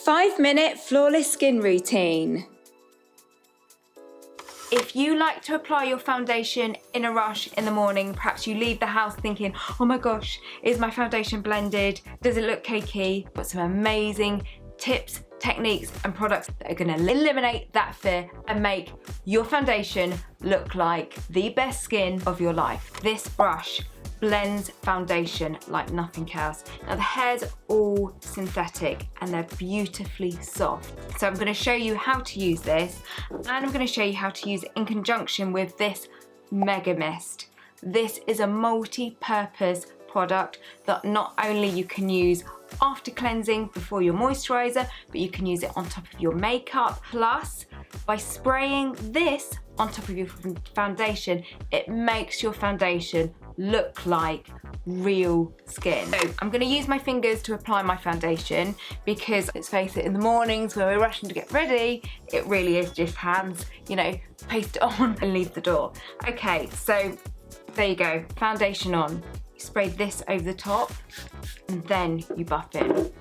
5-minute flawless skin routine. If you like to apply your foundation in a rush in the morning, perhaps you leave the house thinking, oh my gosh, is my foundation blended? Does it look cakey? Got some amazing tips, techniques and products that are gonna eliminate that fear and make your foundation look like the best skin of your life. This brush blends foundation like nothing else. Now the hairs are all synthetic and they're beautifully soft. So I'm going to show you how to use this, and I'm going to show you how to use it in conjunction with this Mega Mist. This is a multi-purpose product that not only you can use after cleansing before your moisturizer, but you can use it on top of your makeup. Plus, by spraying this on top of your foundation, it makes your foundation look like real skin. So I'm going to use my fingers to apply my foundation because, let's face it, in the mornings when we're rushing to get ready, it really is just hands, you know, paste it on and leave the door. Okay, so there you go, foundation on. You spray this over the top and then you buff it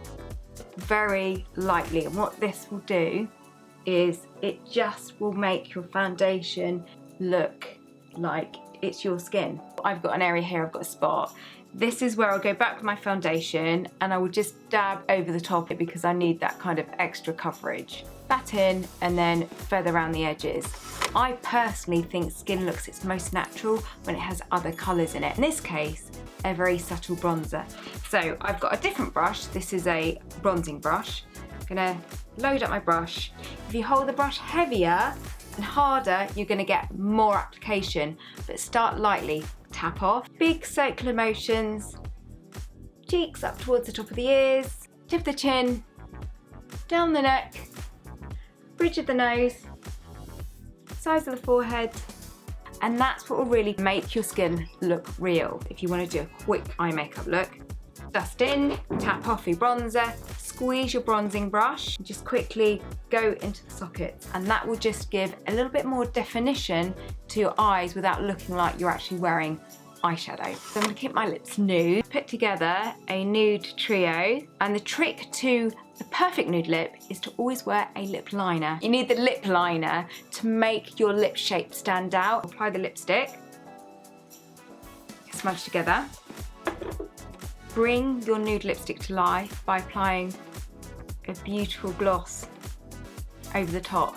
very lightly, and what this will do is it just will make your foundation look like it's your skin. I've got an area here, I've got a spot. This is where I'll go back with my foundation and I will just dab over the top because I need that kind of extra coverage. That in and then feather around the edges. I personally think skin looks its most natural when it has other colours in it. In this case, a very subtle bronzer. So I've got a different brush. This is a bronzing brush. I'm gonna load up my brush. If you hold the brush heavier and harder, you're going to get more application, but start lightly. Tap off, big circular motions, cheeks up towards the top of the ears, tip of the chin, down the neck, bridge of the nose, sides of the forehead, and that's what will really make your skin look real. If you want to do a quick eye makeup look, dust in, tap off your bronzer, squeeze your bronzing brush, just quickly go into the sockets, and that will just give a little bit more definition to your eyes without looking like you're actually wearing eyeshadow. So I'm going to keep my lips nude, put together a nude trio, and the trick to the perfect nude lip is to always wear a lip liner. You need the lip liner to make your lip shape stand out. Apply the lipstick, smudge together. Bring your nude lipstick to life by applying a beautiful gloss over the top.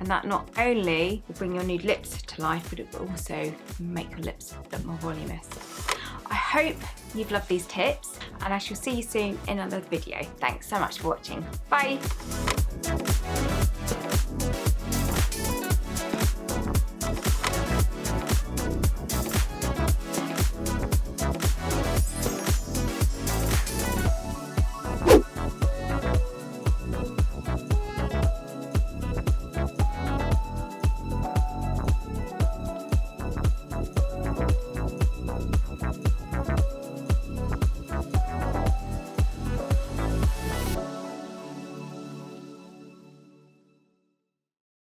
And that not only will bring your nude lips to life, but it will also make your lips look more voluminous. I hope you've loved these tips, and I shall see you soon in another video. Thanks so much for watching. Bye.